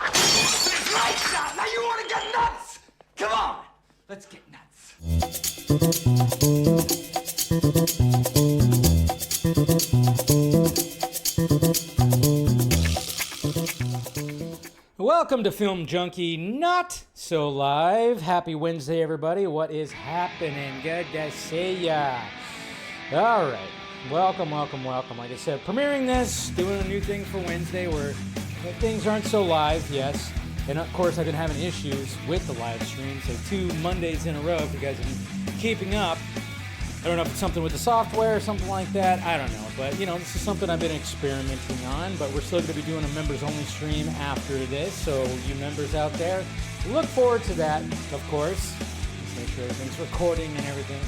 Lights out! Now you want to get nuts? Come on! Let's get nuts. Welcome to Film Junkee, not so live. Happy Wednesday, everybody. What is happening? Good to see ya. All right. Welcome. Like I said, premiering this, doing a new thing for Wednesday where things aren't so live, yes. And of course, I've been having issues with the live stream, so 2 Mondays in a row, if you guys have been keeping up. I don't know if it's something with the software or something like that. I don't know. But, this is something I've been experimenting on. But we're still going to be doing a members-only stream after this. So you members out there, look forward to that, of course. Just make sure everything's recording and everything.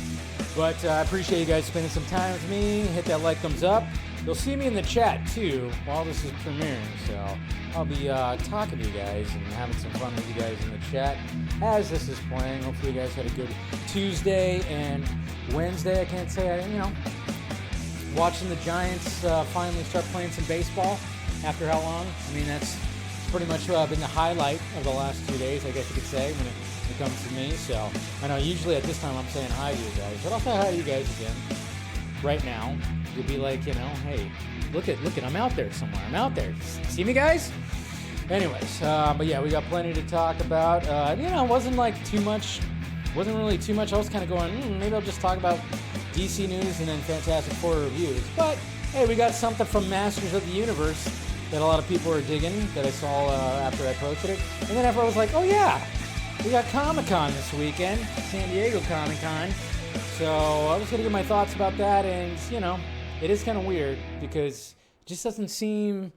But I appreciate you guys spending some time with me. Hit that like, thumbs up. You'll see me in the chat, too, while this is premiering. So I'll be talking to you guys and having some fun with you guys in the chat as this is playing. Hopefully you guys had a good Tuesday and Wednesday. I can't say watching the Giants finally start playing some baseball after how long? I mean, that's pretty much been the highlight of the last 2 days, I guess you could say, when it comes to me. So I know usually at this time I'm saying hi to you guys, but I'll say hi to you guys again right now. You'll be like, hey, look at, I'm out there somewhere. I'm out there. See me, guys? Anyways, but yeah, we got plenty to talk about. It wasn't really too much. I was kind of going, maybe I'll just talk about DC news and then Fantastic Four reviews. But hey, we got something from Masters of the Universe that a lot of people are digging that I saw after I posted it. And then everyone was like, oh yeah, we got Comic-Con this weekend, San Diego Comic-Con. So I was going to give my thoughts about that, and it is kind of weird because it just doesn't seem,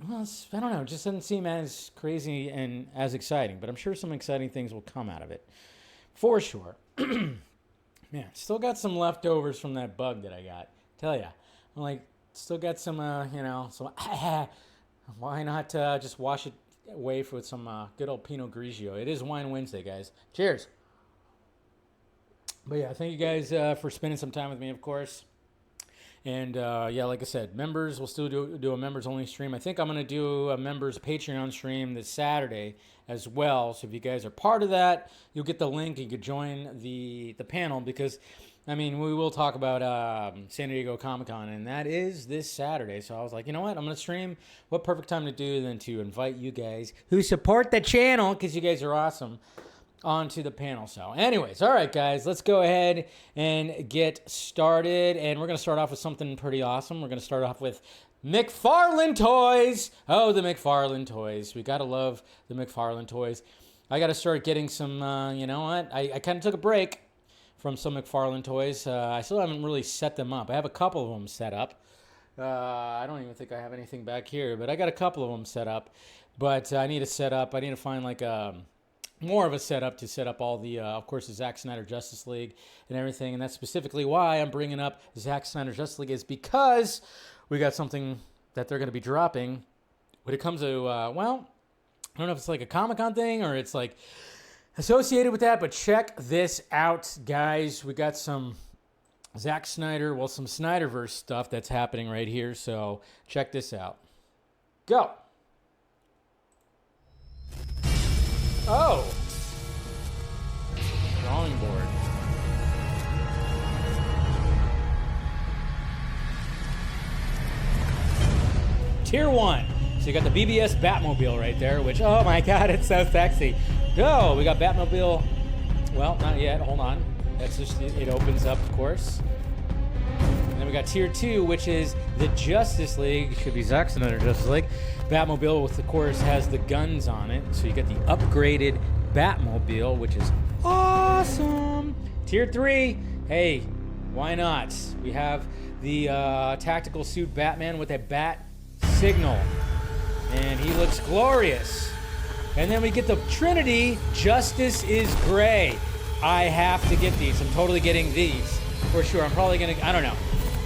I don't know, it just doesn't seem as crazy and as exciting. But I'm sure some exciting things will come out of it. For sure. Man, still got some leftovers from that bug that I got. Tell ya. I'm like, still got some, some, why not just wash it away with some good old Pinot Grigio. It is Wine Wednesday, guys. Cheers. But yeah, thank you guys for spending some time with me, of course. And like I said, members will still do a members-only stream. I think I'm going to do a members Patreon stream this Saturday as well. So if you guys are part of that, you'll get the link. You could join the panel because, we will talk about San Diego Comic-Con, and that is this Saturday. So I was like, you know what? I'm going to stream. What perfect time to do than to invite you guys who support the channel, because you guys are awesome, onto the panel. So anyways, all right, guys, let's go ahead and get started. And we're going to start off with something pretty awesome. We're going to start off with McFarlane toys. Oh, the McFarlane toys. We got to love the McFarlane toys. I got to start getting some, you know what? I kind of took a break from some McFarlane toys. I still haven't really set them up. I have a couple of them set up. I don't even think I have anything back here, but I got a couple of them set up. But I need to set up. I need to find like more of a setup to set up all the, of course, the Zack Snyder Justice League and everything. And that's specifically why I'm bringing up Zack Snyder Justice League, is because we got something that they're going to be dropping when it comes to, I don't know if it's like a Comic-Con thing or it's like associated with that, but check this out, guys. We got some Zack Snyder, some Snyderverse stuff that's happening right here. So check this out. Go. Oh, drawing board. Tier 1. So you got the BBS Batmobile right there, which, oh my God, it's so sexy. Oh, we got Batmobile. Well, not yet. Hold on. That's just, it opens up, of course. And then we got Tier 2, which is the Justice League. Should be Zack Snyder Justice League. Batmobile, with, of course, has the guns on it. So you get the upgraded Batmobile, which is awesome. Tier 3, hey, why not? We have the tactical suit Batman with a bat signal. And he looks glorious. And then we get the Trinity, Justice is Gray. I have to get these. I'm totally getting these for sure. I'm probably going to, I don't know.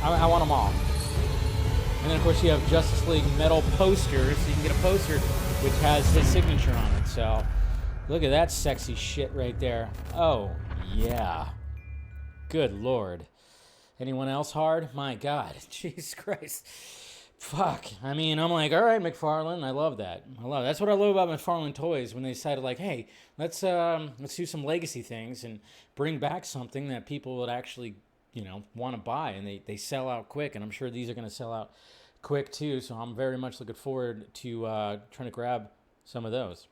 I want them all. And then, of course, you have Justice League metal posters. So you can get a poster which has his signature on it. So look at that sexy shit right there. Oh, yeah. Good Lord. Anyone else hard? My God. Jesus Christ. fuck. I mean, I'm like, all right, McFarlane, I love that. That's what I love about McFarlane Toys, when they decided, like, hey, let's do some legacy things and bring back something that people would actually, want to buy, and they sell out quick, and I'm sure these are going to sell out quick too. So I'm very much looking forward to trying to grab some of those.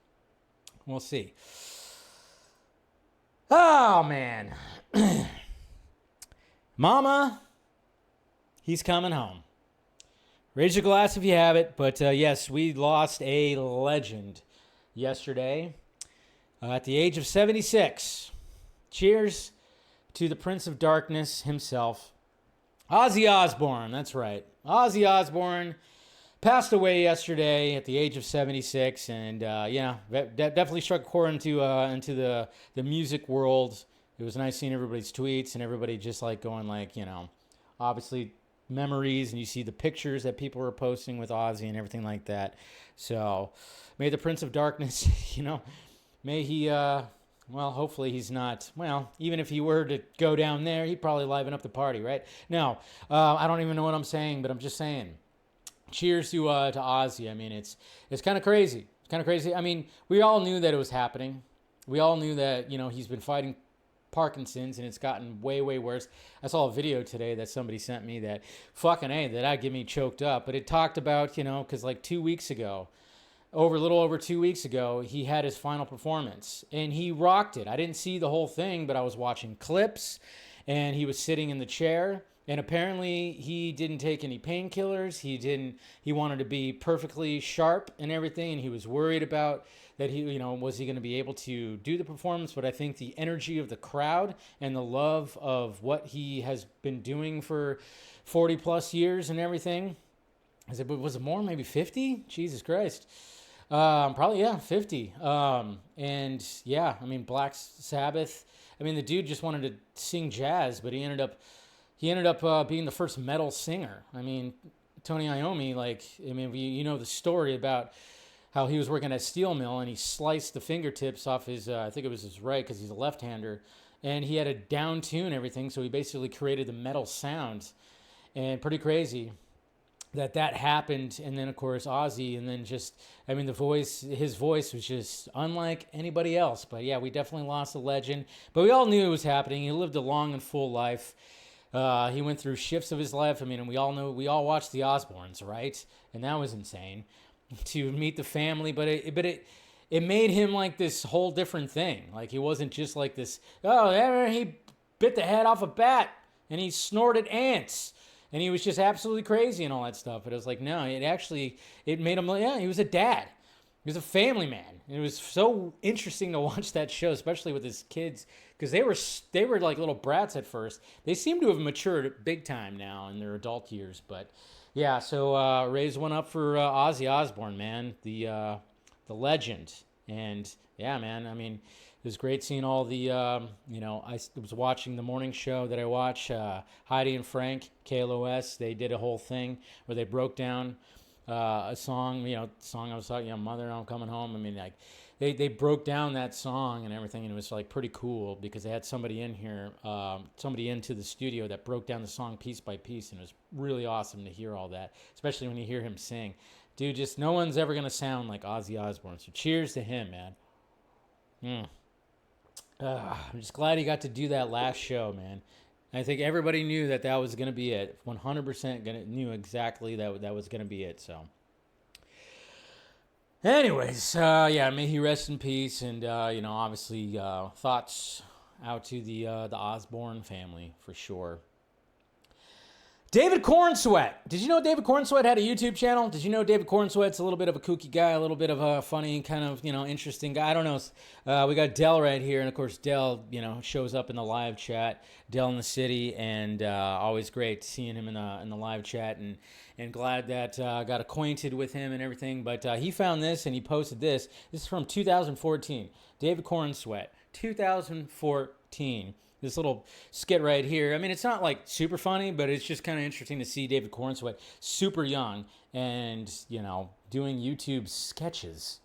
We'll see. Oh man, Mama, he's coming home. Raise your glass if you have it. But yes, we lost a legend yesterday at the age of 76. Cheers to the Prince of Darkness himself, Ozzy Osbourne. That's right. Ozzy Osbourne passed away yesterday at the age of 76. And, definitely struck a chord into the music world. It was nice seeing everybody's tweets and everybody just like going like, obviously memories, and you see the pictures that people were posting with Ozzy and everything like that. So may the Prince of Darkness, may he, hopefully he's not, even if he were to go down there, he'd probably liven up the party, right? No, I don't even know what I'm saying, but I'm just saying, cheers to Ozzy. I mean, it's kind of crazy. It's kind of crazy. I mean, we all knew that it was happening. We all knew that, he's been fighting Parkinson's, and it's gotten way, way worse. I saw a video today that somebody sent me that that'd get me choked up. But it talked about, because like 2 weeks ago, a little over 2 weeks ago, he had his final performance, and he rocked it. I didn't see the whole thing, but I was watching clips, and he was sitting in the chair, and apparently he didn't take any painkillers. He wanted to be perfectly sharp and everything, and he was worried about that was he going to be able to do the performance. But I think the energy of the crowd and the love of what he has been doing for 40 plus years and everything, was it more, maybe 50? Jesus Christ. Probably, 50. And yeah, I mean, Black Sabbath. I mean, the dude just wanted to sing jazz, but he ended up being the first metal singer. I mean, Tony Iommi, the story about how he was working at a steel mill and he sliced the fingertips off his, I think it was his right, because he's a left-hander, and he had to down tune everything, so he basically created the metal sound. And pretty crazy that happened. And then of course Ozzy, and then his voice was just unlike anybody else. But yeah, we definitely lost a legend, but we all knew it was happening. He lived a long and full life. He went through shifts of his life. I mean, and we all watched the Osbournes, right? And that was insane to meet the family, but it made him like this whole different thing. Like, he wasn't just like this, he bit the head off a bat and he snorted ants and he was just absolutely crazy and all that stuff. But it was like, no, it made him, he was a dad. He was a family man. And it was so interesting to watch that show, especially with his kids, because they were like little brats at first. They seem to have matured big time now in their adult years. But yeah, so raise one up for Ozzy Osbourne, man, the legend. And yeah, man, I mean, it was great seeing all the, I was watching the morning show that I watch, Heidi and Frank, KLOS. They did a whole thing where they broke down a song, song I was talking, Mother, I'm Coming Home. I mean, like, they broke down that song and everything, and it was like pretty cool because they had somebody in here, somebody into the studio that broke down the song piece by piece, and it was really awesome to hear all that, especially when you hear him sing. Dude, just no one's ever gonna sound like Ozzy Osbourne. So cheers to him, man. I'm just glad he got to do that last show, man. I think everybody knew that was going to be it. 100% knew exactly that was going to be it. So, anyways, may he rest in peace. And, obviously, thoughts out to the Osbourne family for sure. David Corenswet. Did you know David Corenswet had a YouTube channel? Did you know David Corenswet's a little bit of a kooky guy, a little bit of a funny, kind of, interesting guy? I don't know. We got Dell right here, and of course Dell, shows up in the live chat. Dell in the city, and always great seeing him in the live chat, and glad that I got acquainted with him and everything. But he found this and he posted this. This is from 2014. David Corenswet, 2014. This little skit right here. I mean, it's not like super funny, but it's just kind of interesting to see David Corenswet super young and, doing YouTube sketches.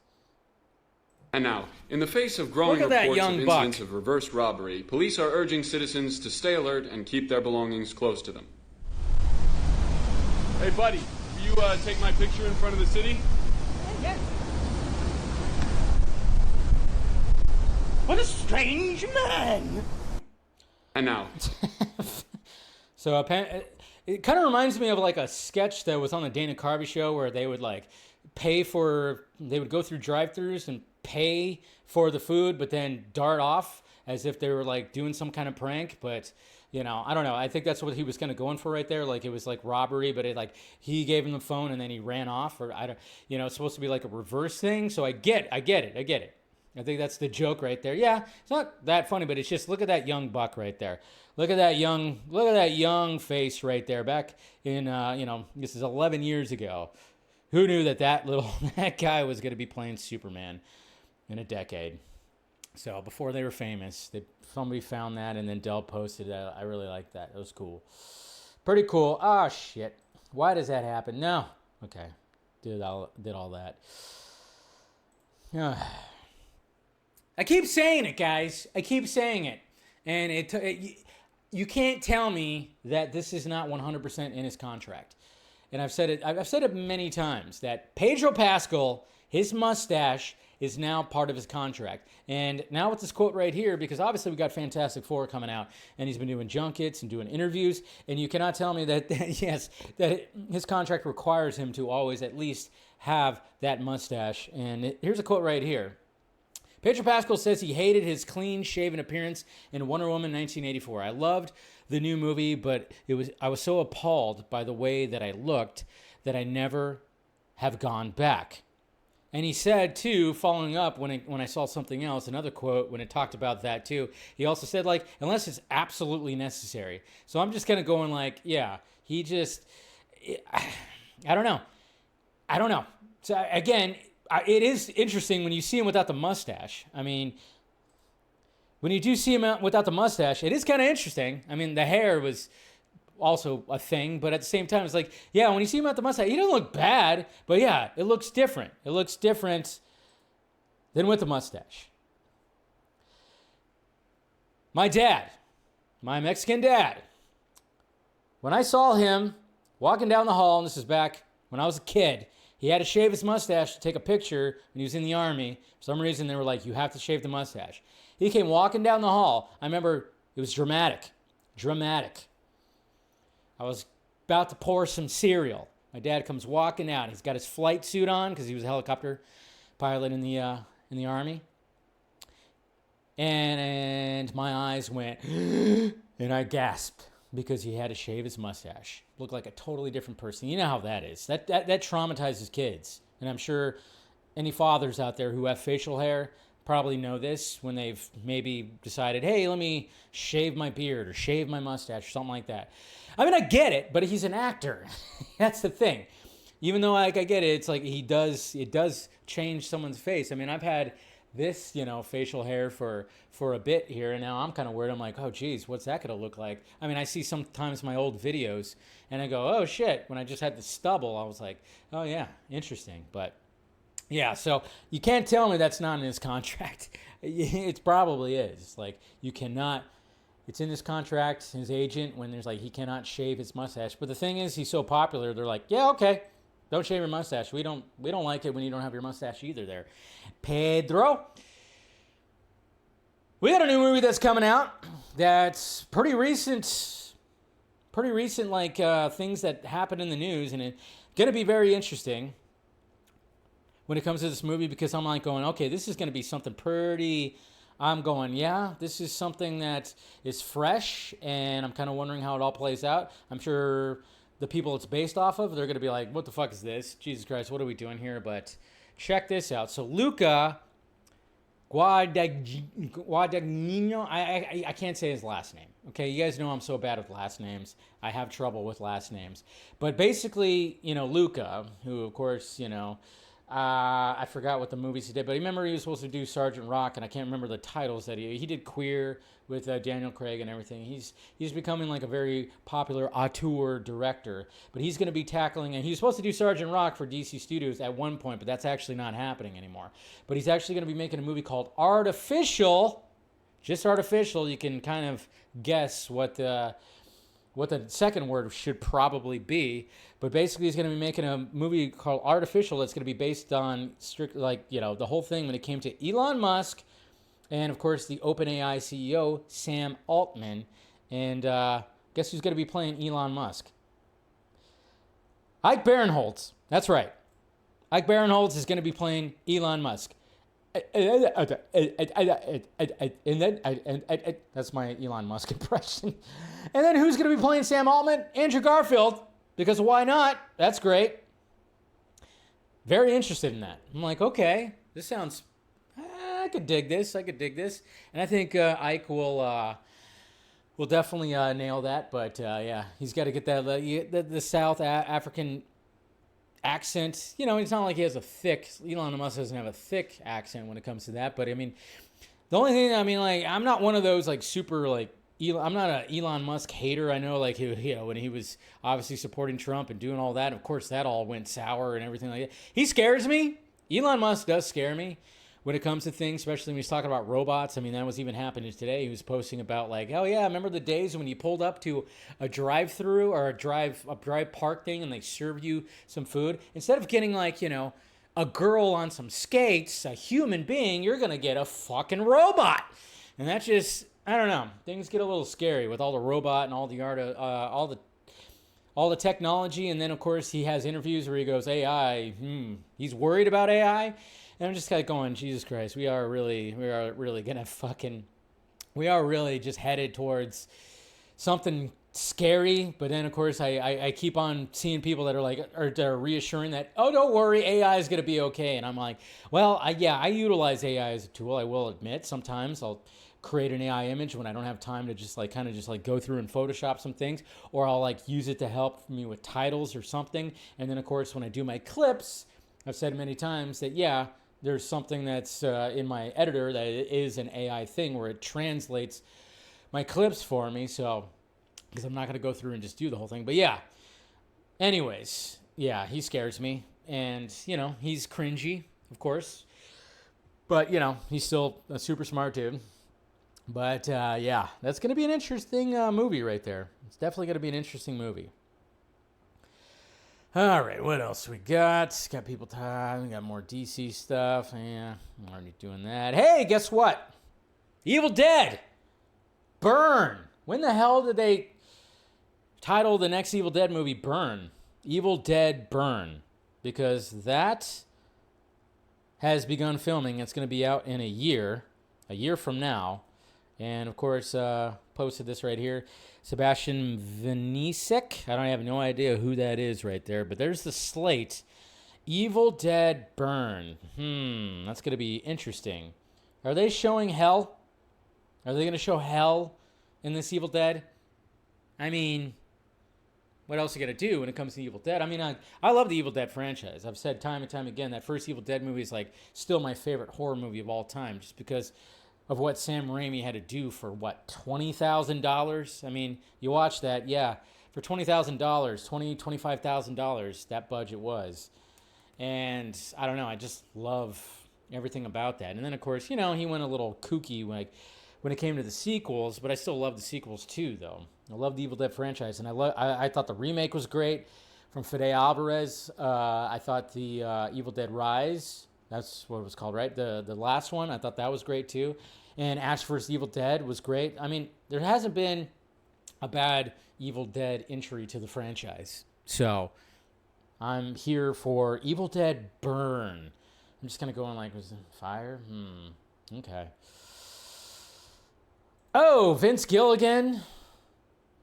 And now, in the face of growing reports of incidents of reverse robbery, police are urging citizens to stay alert and keep their belongings close to them. Hey, buddy, you take my picture in front of the city? Yeah. What a strange man! And now. So it kind of reminds me of like a sketch that was on the Dana Carvey show where they would like they would go through drive-thrus and pay for the food, but then dart off as if they were like doing some kind of prank. But you know, I don't know. I think that's what he was kind of going for right there. Like it was like robbery, but he gave him the phone and then he ran off, or I don't, you know, it's supposed to be like a reverse thing. So I get it. I think that's the joke right there. Yeah, it's not that funny, but it's just, look at that young buck right there. Look at that young face right there. Back in, this is 11 years ago. Who knew that that guy was going to be playing Superman in a decade? So before they were famous, somebody found that and then Dell posted that. I really liked that. It was cool. Pretty cool. Oh, shit. Why does that happen? No. Okay. Did all that. I keep saying it, guys. I keep saying it. And you can't tell me that this is not 100% in his contract. And I've said it many times that Pedro Pascal, his mustache, is now part of his contract. And now with this quote right here, because obviously we got Fantastic Four coming out, and he's been doing junkets and doing interviews, and you cannot tell me that his contract requires him to always at least have that mustache. And here's a quote right here. Pedro Pascal says he hated his clean-shaven appearance in Wonder Woman 1984. I loved the new movie, but I was so appalled by the way that I looked that I never have gone back. And he said, too, following up when I saw something else, another quote, when it talked about that, too, he also said, like, unless it's absolutely necessary. So I'm just kind of going like, yeah, he just, I don't know. So, again, it is interesting when you see him without the mustache. I mean, when you do see him without the mustache, it is kind of interesting. I mean, the hair was also a thing, but at the same time, it's like, yeah, when you see him without the mustache, he doesn't look bad, but yeah, it looks different. It looks different than with the mustache. My dad, my Mexican dad, when I saw him walking down the hall, and this is back when I was a kid, he had to shave his mustache to take a picture when he was in the Army. For some reason, they were like, you have to shave the mustache. He came walking down the hall. I remember it was dramatic. I was about to pour some cereal. My dad comes walking out. He's got his flight suit on because he was a helicopter pilot in the Army. And my eyes went, and I gasped because he had to shave his mustache. Looked like a totally different person. You know how that is. That traumatizes kids. And I'm sure any fathers out there who have facial hair probably know this when they've maybe decided, hey, let me shave my beard or shave my mustache or something like that. I mean, I get it, but he's an actor. That's the thing. Even though I get it, it's like it does change someone's face. I mean, I've had this, facial hair for a bit here, and now I'm kind of worried. I'm like, oh, geez, what's that going to look like? I mean, I see sometimes my old videos, and I go, oh, shit. When I just had the stubble, I was like, oh, yeah, interesting. But, yeah, so you can't tell me that's not in his contract. It probably is. Like, you cannot. It's in his contract, his agent, when there's like, he cannot shave his mustache. But the thing is, he's so popular, they're like, yeah, okay. Don't shave your mustache. We don't like it when you don't have your mustache either there. Pedro. We got a new movie that's coming out that's pretty recent like things that happened in the news, and it's going to be very interesting when it comes to this movie because I'm like going, okay, this is going to be something pretty. I'm going, yeah, this is something that is fresh, and I'm kind of wondering how it all plays out. I'm sure the people it's based off of, they're going to be like, what the fuck is this? Jesus Christ, what are we doing here? But check this out. So Luca Guadagnino, I can't say his last name. Okay, you guys know I'm so bad with last names. I have trouble with last names. But basically, Luca, who of course, I forgot what the movies he did, but I remember he was supposed to do Sergeant Rock, and I can't remember the titles that he did. Queer with Daniel Craig and everything. He's becoming like a very popular auteur director, but he's going to be tackling, and he was supposed to do Sergeant Rock for DC Studios at one point, but that's actually not happening anymore. But he's actually going to be making a movie called Artificial, just Artificial. You can kind of guess what what the second word should probably be. But basically, he's going to be making a movie called Artificial that's going to be based on the whole thing when it came to Elon Musk and, of course, the OpenAI CEO, Sam Altman. And guess who's going to be playing Elon Musk? Ike Barinholtz. That's right. Ike Barinholtz is going to be playing Elon Musk. That's my Elon Musk impression. And then who's going to be playing Sam Altman? Andrew Garfield. Because why not? That's great. Very interested in that. I'm like, okay, this sounds... I could dig this. And I think Ike will definitely nail that. But yeah, he's got to get that the South African accent. It's not like he has a thick... Elon Musk doesn't have a thick accent when it comes to that. But I mean, the only thing, I'm not one of those super I'm not an Elon Musk hater. I know when he was obviously supporting Trump and doing all that, of course that all went sour and everything like that. He scares me. Elon Musk does scare me when it comes to things, especially when he's talking about robots. That was even happening today. He was posting about oh yeah, remember the days when you pulled up to a drive-through or a drive park thing and they serve you some food? Instead of getting a girl on some skates, a human being, you're going to get a fucking robot. And that's just, I don't know. Things get a little scary with all the robot and all the art, all the technology. And then, of course, he has interviews where he goes, AI, he's worried about AI. And I'm just going, Jesus Christ, we are really just headed towards something scary. But then, of course, I keep on seeing people that are reassuring that, oh, don't worry, AI is going to be okay. And I'm like, well, I utilize AI as a tool. I will admit sometimes I'll create an AI image when I don't have time to just go through and Photoshop some things, or I'll use it to help me with titles or something. And then, of course, when I do my clips, I've said many times that, yeah, there's something that's in my editor that is an AI thing where it translates my clips for me. So, because I'm not going to go through and just do the whole thing. But yeah, anyways, yeah, he scares me. And, he's cringy, of course. But, he's still a super smart dude. But, yeah, that's going to be an interesting movie right there. It's definitely going to be an interesting movie. All right, what else we got? Got people talking. We got more DC stuff. Yeah, I'm already doing that. Hey, guess what? Evil Dead. Burn. When the hell did they title the next Evil Dead movie Burn? Evil Dead Burn. Because that has begun filming. It's going to be out in a year from now. And, of course, posted this right here. Sebastian Vinisek. I have no idea who that is right there. But there's the slate. Evil Dead Burn. That's going to be interesting. Are they showing hell? Are they going to show hell in this Evil Dead? What else are you going to do when it comes to Evil Dead? I love the Evil Dead franchise. I've said time and time again that first Evil Dead movie is still my favorite horror movie of all time, just because of what Sam Raimi had to do for $20,000. You watch that, yeah, for $20,000, $25,000, that budget was. And I don't know, I just love everything about that. And then, of course, he went a little kooky when it came to the sequels, but I still love the sequels too, though. I love the Evil Dead franchise, and I thought the remake was great from Fede Alvarez. I thought the Evil Dead Rise, that's what it was called, right? The last one, I thought that was great too. And Ash vs. Evil Dead was great. There hasn't been a bad Evil Dead entry to the franchise. So I'm here for Evil Dead Burn. I'm just going to go on was it fire? Okay. Oh, Vince Gilligan.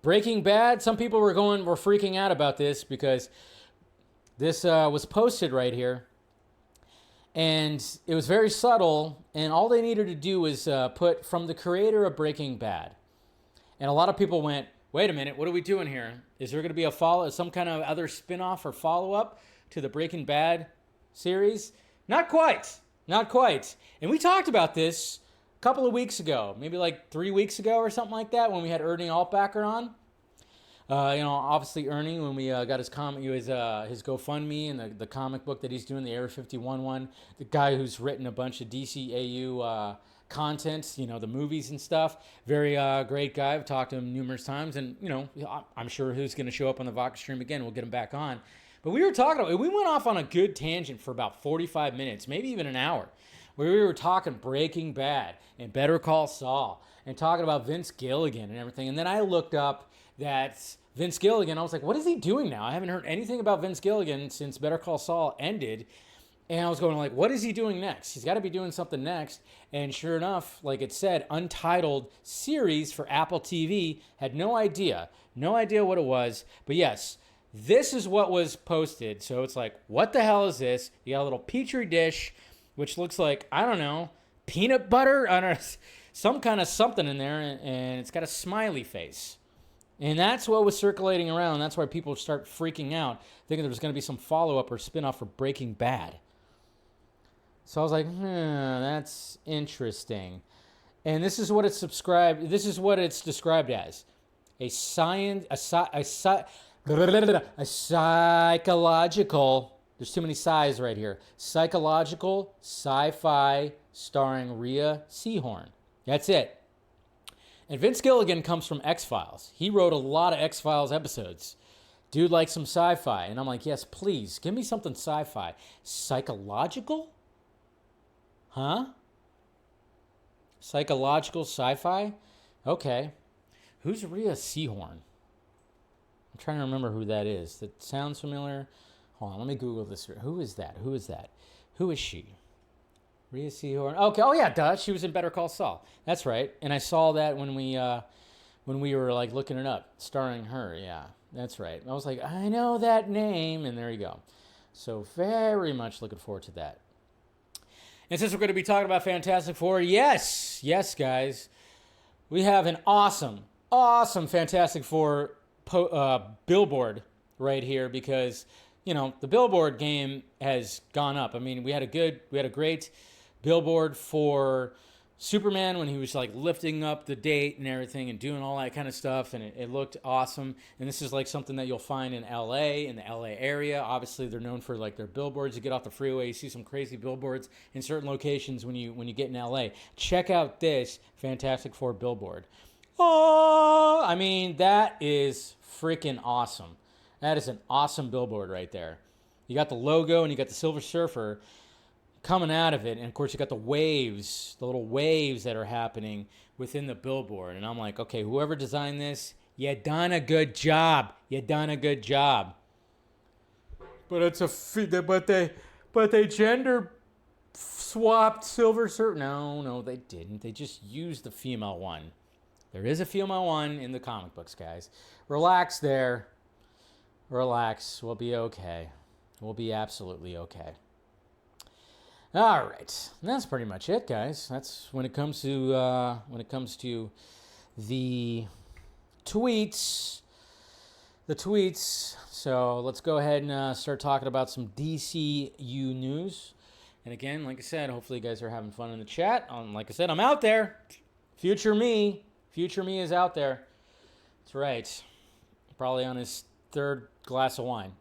Breaking Bad. Some people were freaking out about this because this was posted right here. And it was very subtle, and all they needed to do was put from the creator of Breaking Bad. And a lot of people went, wait a minute, what are we doing here? Is there going to be some kind of other spin-off or follow-up to the Breaking Bad series? Not quite. And we talked about this a couple of weeks ago, maybe 3 weeks ago or something like that, when we had Ernie Altbacker on. Obviously Ernie, when we got his GoFundMe and the comic book that he's doing, the Area 51 one, the guy who's written a bunch of DCAU content, the movies and stuff. Very great guy. I've talked to him numerous times, and I'm sure he's going to show up on the Vodka stream again. We'll get him back on. But we went off on a good tangent for about 45 minutes, maybe even an hour, where we were talking Breaking Bad and Better Call Saul and talking about Vince Gilligan and everything. And then I looked up that Vince Gilligan, I was like, what is he doing now? I haven't heard anything about Vince Gilligan since Better Call Saul ended. And I was going like, what is he doing next? He's got to be doing something next. And sure enough, like it said, untitled series for Apple TV. Had no idea what it was. But yes, this is what was posted. So it's like, what the hell is this? You got a little petri dish, which looks like, I don't know, peanut butter? I don't know, some kind of something in there. And it's got a smiley face. And that's what was circulating around. That's why people start freaking out, thinking there was going to be some follow-up or spin-off for Breaking Bad. So I was like, that's interesting. And this is what it's described as. A psychological, there's too many si's right here. Psychological sci-fi starring Rhea Seehorn. That's it. And Vince Gilligan comes from X-Files. He wrote a lot of X-Files episodes. Dude likes some sci-fi. And I'm like, yes, please, give me something sci-fi. Psychological? Huh? Psychological sci-fi? Okay. Who's Rhea Seehorn? I'm trying to remember who that is. That sounds familiar. Hold on, let me Google this. Who is that? Who is she? Rhea Seehorn. Okay. Oh yeah, duh. She was in Better Call Saul. That's right. And I saw that when we were like looking it up, starring her. Yeah, that's right. I was like, I know that name, and there you go. So very much looking forward to that. And since we're going to be talking about Fantastic Four, yes, guys, we have an awesome Fantastic Four billboard right here because the billboard game has gone up. I mean, we had a great billboard for Superman when he was like lifting up the date and everything and doing all that kind of stuff, and it looked awesome. And this is like something that you'll find in LA, in the LA area. Obviously they're known for like their billboards. You get off the freeway, you see some crazy billboards in certain locations when you get in LA. Check out this Fantastic Four billboard. Oh, I mean, that is freaking awesome. That is an awesome billboard right there. You got the logo and you got the Silver Surfer coming out of it. And, of course, you got the waves, the little waves that are happening within the billboard. And I'm like, okay, whoever designed this, you done a good job. You done a good job. But they gender swapped Silver Surfer. No, they didn't. They just used the female one. There is a female one in the comic books, guys. Relax there. Relax. We'll be okay. We'll be absolutely okay. All right. That's pretty much it, guys. That's when it comes to the tweets. The tweets. So let's go ahead and start talking about some DCU news. And again, like I said, hopefully you guys are having fun in the chat. Like I said, I'm out there. Future me is out there. That's right. Probably on his third glass of wine.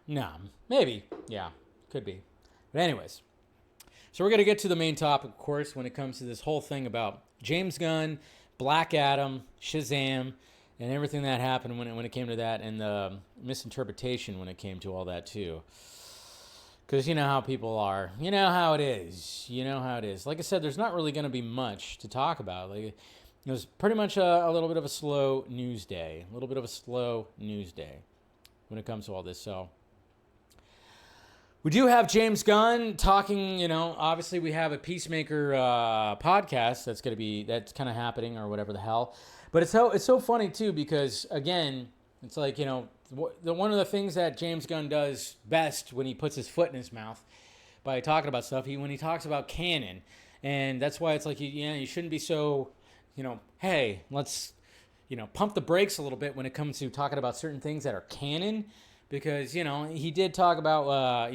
Nah, maybe. Yeah, could be. But anyways, so we're going to get to the main topic, of course, when it comes to this whole thing about James Gunn, Black Adam, SHAZAM, and everything that happened when it came to that, and the misinterpretation when it came to all that, too. Because you know how people are. You know how it is. Like I said, there's not really going to be much to talk about. Like, it was pretty much a little bit of a slow news day. When it comes to all this. So we do have James Gunn talking, obviously we have a Peacemaker podcast that's kind of happening or whatever the hell. But it's so funny too, because again, it's like, one of the things that James Gunn does best when he puts his foot in his mouth by talking about stuff, when he talks about canon. And that's why it's like, you shouldn't be so, hey, let's, pump the brakes a little bit when it comes to talking about certain things that are canon, because, he did talk about,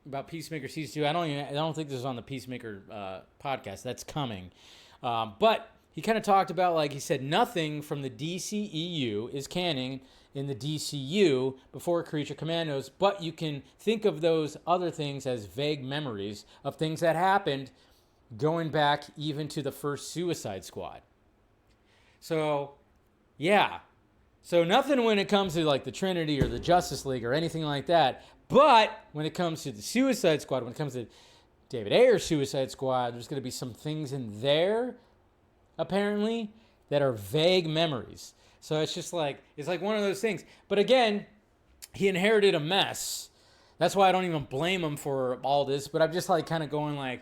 about Peacemaker Season 2. I don't think this is on the Peacemaker podcast. That's coming. But he kind of talked about, like he said, nothing from the DCEU is canon, in the DCU before Creature Commandos, but you can think of those other things as vague memories of things that happened going back even to the first Suicide Squad. So, yeah. So nothing when it comes to like the Trinity or the Justice League or anything like that. But when it comes to the Suicide Squad, when it comes to David Ayer's Suicide Squad, there's going to be some things in there, apparently, that are vague memories. So it's just like, it's like one of those things. But again, he inherited a mess. That's why I don't even blame him for all this. But I'm just like kind of going like,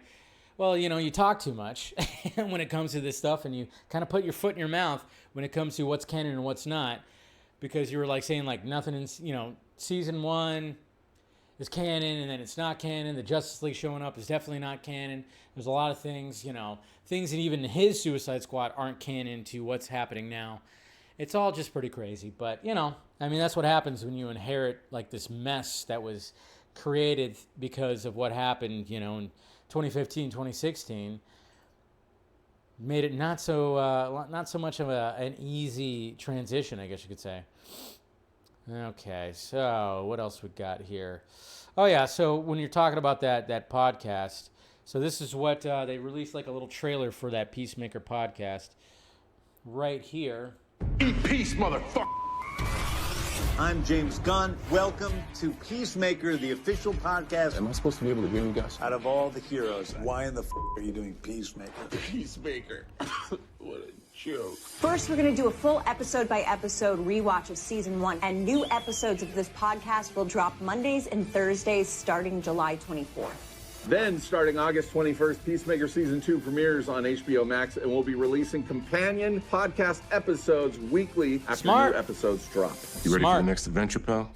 well, you know, you talk too much when it comes to this stuff, and you kind of put your foot in your mouth when it comes to what's canon and what's not, because you were like saying like nothing in, you know, season 1 is canon and then it's not canon. The Justice League showing up is definitely not canon. There's a lot of things, you know, things that even his Suicide Squad aren't canon to what's happening now. It's all just pretty crazy. But, you know, I mean, that's what happens when you inherit like this mess that was created because of what happened, you know, in 2015, 2016. Made it not so much of an easy transition, I guess you could say. Okay, so what else we got here? Oh yeah, so when you're talking about that podcast, so this is what they released, like a little trailer for that Peacemaker podcast right here. Eat peace, motherfucker! I'm James Gunn. Welcome to Peacemaker, the official podcast. Am I supposed to be able to hear you guys? Out of all the heroes, why in the are you doing Peacemaker? Peacemaker. What a joke. First, we're going to do a full episode-by-episode rewatch of Season 1, and new episodes of this podcast will drop Mondays and Thursdays starting July 24th. Then, starting August 21st, Peacemaker Season 2 premieres on HBO Max, and we'll be releasing companion podcast episodes weekly after new episodes drop. You ready for the next adventure, pal?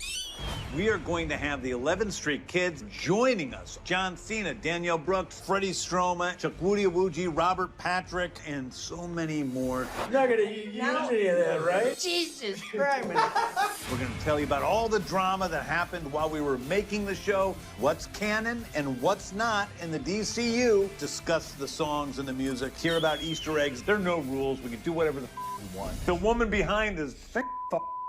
We are going to have the 11th Street Kids joining us. John Cena, Danielle Brooks, Freddie Stroma, Chukwudi Iwuji, Robert Patrick, and so many more. You're not going to use any of that, right? Jesus Christ. We're going to tell you about all the drama that happened while we were making the show, what's canon and what's not in the DCU, discuss the songs and the music, hear about Easter eggs. There are no rules. We can do whatever the we want. The woman behind is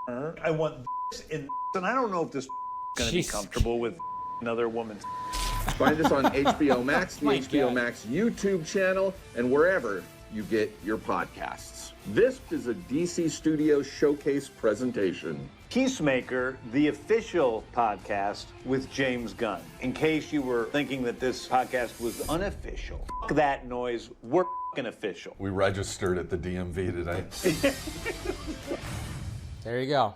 her. I want this in and I don't know if this is going to be comfortable with another woman. Find us on HBO Max, the HBO Max YouTube channel, and wherever you get your podcasts. This is a DC Studios Showcase presentation. Peacemaker, the official podcast with James Gunn. In case you were thinking that this podcast was unofficial, F that noise, we're f***ing official. We registered at the DMV today. There you go.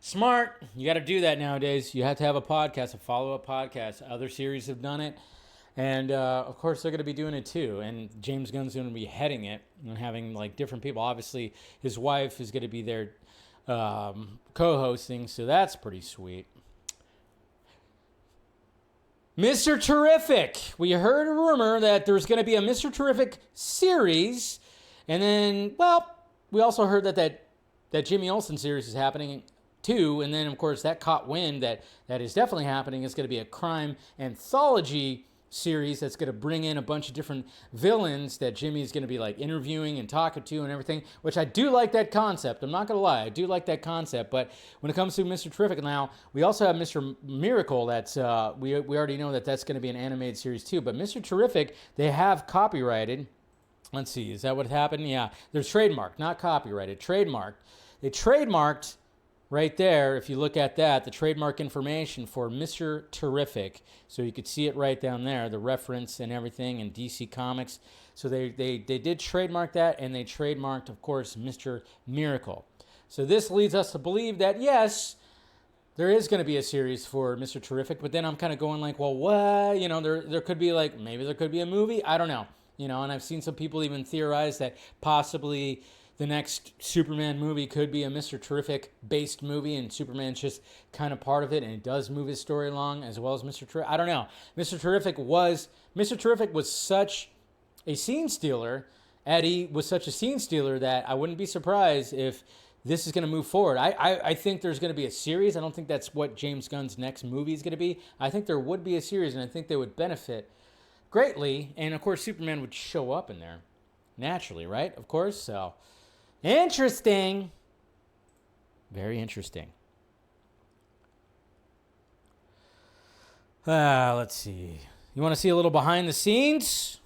Smart. You got to do that nowadays. You have to have a podcast, a follow-up podcast. Other series have done it. And, of course, they're going to be doing it, too. And James Gunn's going to be heading it and having, like, different people. Obviously, his wife is going to be there co-hosting, so that's pretty sweet. Mr. Terrific. We heard a rumor that there's going to be a Mr. Terrific series. And then, well, we also heard that Jimmy Olsen series is happening too, and then of course that caught wind that is definitely happening. It's going to be a crime anthology series that's going to bring in a bunch of different villains that Jimmy's going to be like interviewing and talking to and everything, which I do like that concept. I'm not going to lie, I do like that concept. But when it comes to Mr. Terrific, now we also have Mr. Miracle. That's we already know that's going to be an animated series too. But Mr. Terrific, they have copyrighted. Let's see, is that what happened? Yeah, there's trademarked, not copyrighted, trademarked. They trademarked right there, if you look at that, the trademark information for Mr. Terrific. So you could see it right down there, the reference and everything in DC Comics. So they did trademark that, and they trademarked, of course, Mr. Miracle. So this leads us to believe that, yes, there is going to be a series for Mr. Terrific, but then I'm kind of going like, well, what? You know, there could be like, maybe there could be a movie. I don't know. You know, and I've seen some people even theorize that possibly the next Superman movie could be a Mr. Terrific-based movie, and Superman's just kind of part of it, and it does move his story along as well as Mr. Terrific. I don't know. Mr. Terrific was such a scene stealer. Eddie was such a scene stealer that I wouldn't be surprised if this is going to move forward. I think there's going to be a series. I don't think that's what James Gunn's next movie is going to be. I think there would be a series, and I think they would benefit greatly. And, of course, Superman would show up in there naturally, right? Of course, so... Interesting. Very interesting. Let's see. You want to see a little behind the scenes?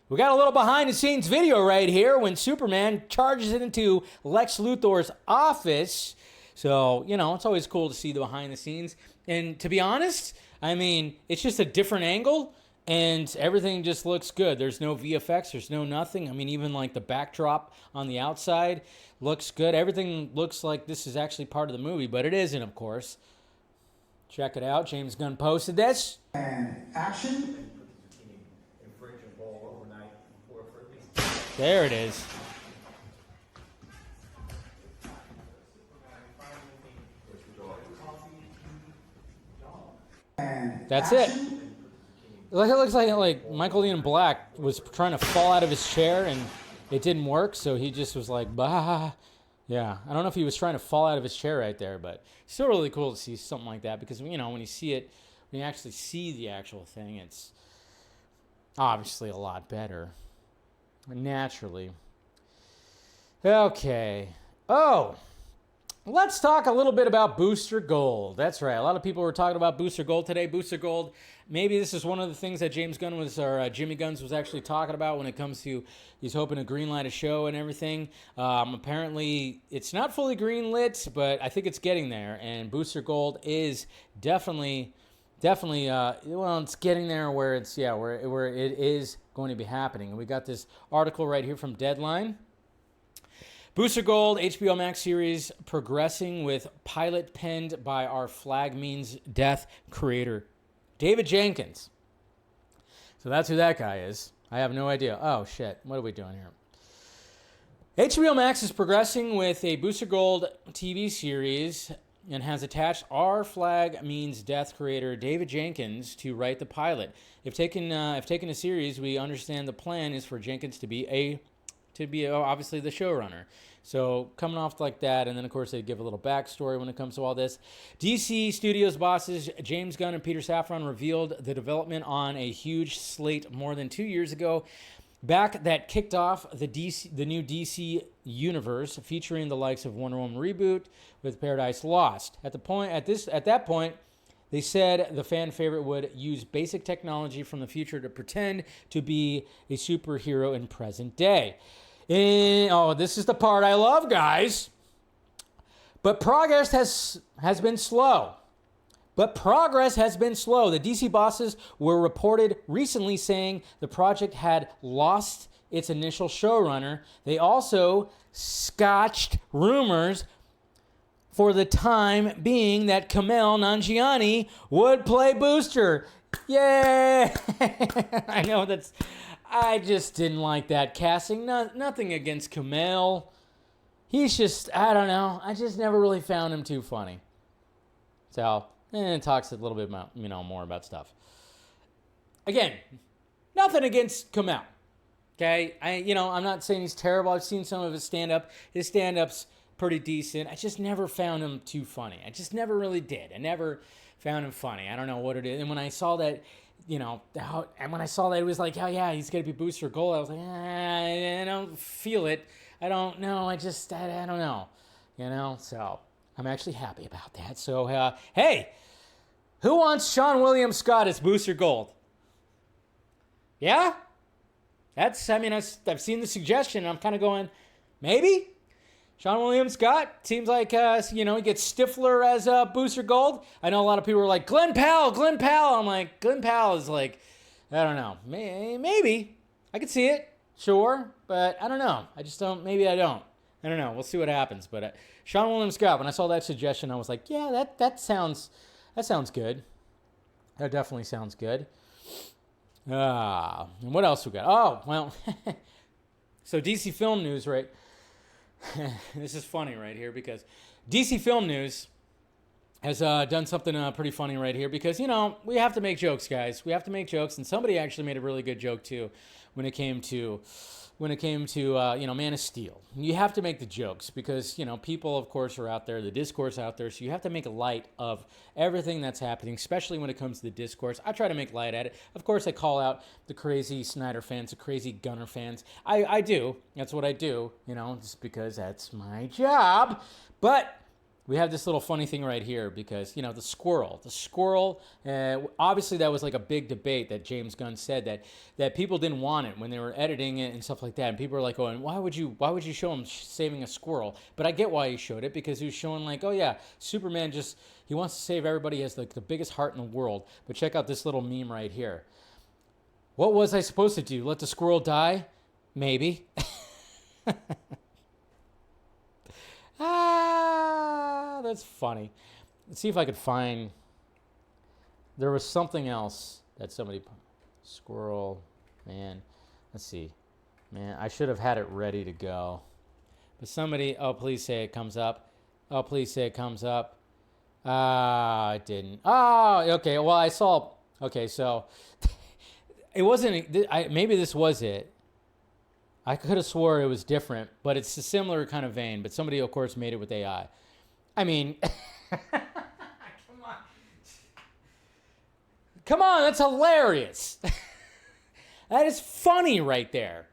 We got a little behind the scenes video right here when Superman charges into Lex Luthor's office. So, it's always cool to see the behind the scenes. And to be honest, I mean, it's just a different angle and everything just looks good. There's no VFX, there's no nothing. I mean, even like the backdrop on the outside looks good. Everything looks like this is actually part of the movie, but it isn't, of course. Check it out. James Gunn posted this. And action. There it is. That's it. It looks like Michael Ian Black was trying to fall out of his chair and it didn't work, so he just was like, bah. Yeah, I don't know if he was trying to fall out of his chair right there, but it's still really cool to see something like that because, when you see it, when you actually see the actual thing, it's obviously a lot better. Naturally. Okay. Oh, let's talk a little bit about Booster Gold. That's right. A lot of people were talking about Booster Gold today. Booster Gold, maybe this is one of the things that James Gunn Jimmy Guns was actually talking about when it comes to he's hoping to greenlight a show and everything. Apparently, it's not fully greenlit, but I think it's getting there. And Booster Gold is definitely, it's getting there where it's, where it is going to be happening. And we got this article right here from Deadline. Booster Gold, HBO Max series progressing with pilot penned by our Flag Means Death creator, David Jenkins. So that's who that guy is. I have no idea. Oh, shit. What are we doing here? HBO Max is progressing with a Booster Gold TV series and has attached Our Flag Means Death creator David Jenkins to write the pilot. If taken a series, we understand the plan is for Jenkins to be obviously the showrunner. So coming off like that, and then of course they give a little backstory when it comes to all this. DC Studios bosses James Gunn and Peter Safran revealed the development on a huge slate more than 2 years ago. Back that kicked off the new DC universe, featuring the likes of Wonder Woman reboot with Paradise Lost. At that point, they said the fan favorite would use basic technology from the future to pretend to be a superhero in present day. This is the part I love, guys. But progress has been slow. The DC bosses were reported recently saying the project had lost its initial showrunner. They also scotched rumors for the time being that Kumail Nanjiani would play Booster. Yay! I know I just didn't like that casting. Nothing against Kumail. He's just, I don't know. I just never really found him too funny. So, it talks a little bit about, more about stuff. Again, nothing against Kumail. Okay? I'm not saying he's terrible. I've seen some of his stand-up. His stand-up's pretty decent. I just never found him too funny. I just never really did. I never found him funny. I don't know what it is. And when I saw that, it was like, oh yeah, he's going to be Booster Gold, I was like, I don't feel it. I don't know. I don't know. So I'm actually happy about that. So, hey, who wants Sean William Scott as Booster Gold? Yeah? I've seen the suggestion. I'm kind of going, maybe? Sean William Scott seems like, he gets Stifler as Booster Gold. I know a lot of people are like, Glenn Powell. I'm like, Glenn Powell is like, I don't know. Maybe. I could see it. Sure. But I don't know. Maybe I don't. I don't know. We'll see what happens. But Sean William Scott, when I saw that suggestion, I was like, yeah, that sounds good. That definitely sounds good. And what else we got? Oh, well, so DC Film News, right? This is funny right here because DC Film News has done something pretty funny right here because, we have to make jokes, guys. We have to make jokes, and somebody actually made a really good joke, too, when it came to Man of Steel. You have to make the jokes because, people, of course, are out there, the discourse out there, so you have to make light of everything that's happening, especially when it comes to the discourse. I try to make light at it. Of course, I call out the crazy Snyder fans, the crazy Gunner fans. I do. That's what I do, just because that's my job. But we have this little funny thing right here because, you know, the squirrel, obviously that was like a big debate that James Gunn said that people didn't want it when they were editing it and stuff like that. And people were like, oh, and why would you show him saving a squirrel? But I get why he showed it, because he was showing like, oh yeah, Superman he wants to save everybody. He has like the biggest heart in the world. But check out this little meme right here. What was I supposed to do? Let the squirrel die? Maybe. That's funny. Let's see if I could find. There was something else that somebody. Squirrel, man. Let's see. Man, I should have had it ready to go. But somebody. Oh, please say it comes up. Oh, please say it comes up. It didn't. Oh, okay. Well, I saw. Okay, so it wasn't. Maybe this was it. I could have swore it was different, but it's a similar kind of vein. But somebody, of course, made it with AI. I mean, come on, that's hilarious. That is funny right there.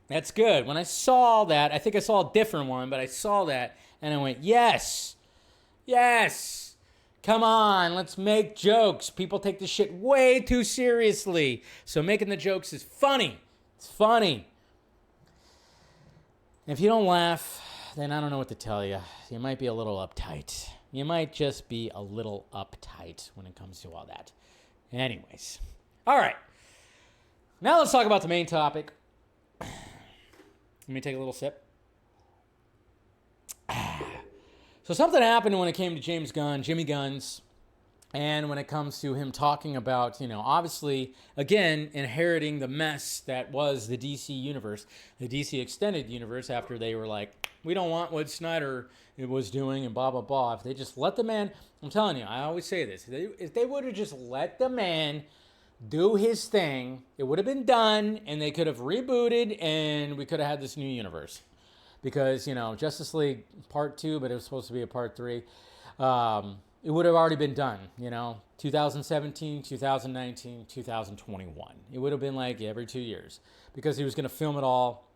That's good. When I saw that, I think I saw a different one, but I saw that and I went, yes, yes. Come on, let's make jokes. People take this shit way too seriously. So making the jokes is funny. It's funny. If you don't laugh, then I don't know what to tell you. You might be a little uptight. You might just be a little uptight when it comes to all that. Anyways. All right. Now let's talk about the main topic. Let me take a little sip. So something happened when it came to James Gunn, Jimmy Gunn's, and when it comes to him talking about, you know, obviously, again, inheriting the mess that was the DC universe, the DC extended universe, after they were like, we don't want what Snyder was doing and blah, blah, blah. If they just let the man, I'm telling you, I always say this, if they would have just let the man do his thing, it would have been done, and they could have rebooted, and we could have had this new universe. Because, you know, Justice League Part 2, but it was supposed to be a Part 3, it would have already been done, you know, 2017, 2019, 2021. It would have been like every 2 years, because he was going to film it all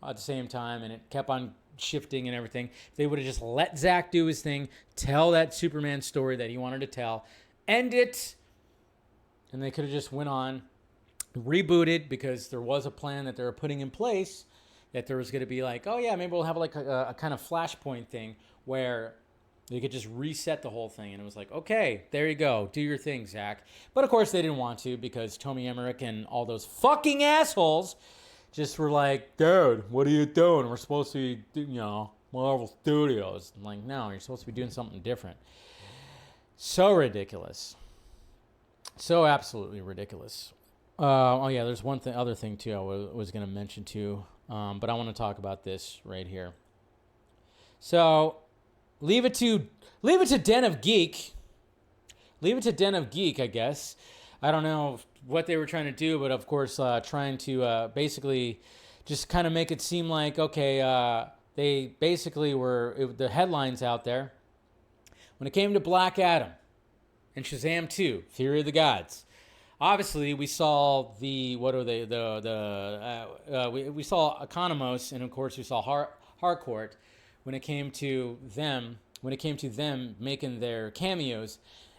at the same time, and it kept on shifting and everything. If they would have just let Zack do his thing, tell that Superman story that he wanted to tell, end it, and they could have just went on, rebooted, because there was a plan that they were putting in place, that there was going to be like, oh yeah, maybe we'll have like a kind of flashpoint thing where they could just reset the whole thing. And it was like, okay, there you go. Do your thing, Zack. But of course they didn't want to, because Tommy Emmerich and all those fucking assholes just were like, dude, what are you doing? We're supposed to be, you know, Marvel Studios. I'm like, no, you're supposed to be doing something different. So ridiculous. So absolutely ridiculous. Oh yeah, there's one other thing too I was going to mention too. But I want to talk about this right here. So leave it to Den of Geek. Leave it to Den of Geek, I guess. I don't know what they were trying to do, but of course trying to basically just kind of make it seem like, okay, they basically the headlines out there. When it came to Black Adam and Shazam 2, Fury of the Gods, obviously, we saw we saw Economos, and of course we saw Harcourt when it came to them making their cameos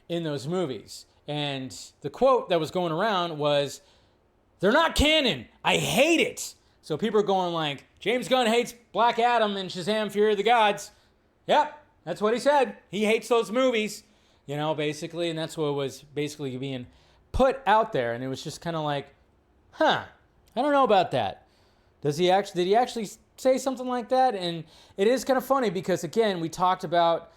in those movies. And the quote that was going around was, "They're not canon. I hate it." So people are going like, James Gunn hates Black Adam and Shazam: Fury of the Gods. Yep, that's what he said. He hates those movies, you know, basically, and that's what was basically being put out there. And it was just kind of like, I don't know about that. Did he actually say something like that? And it is kind of funny because, again, I talked about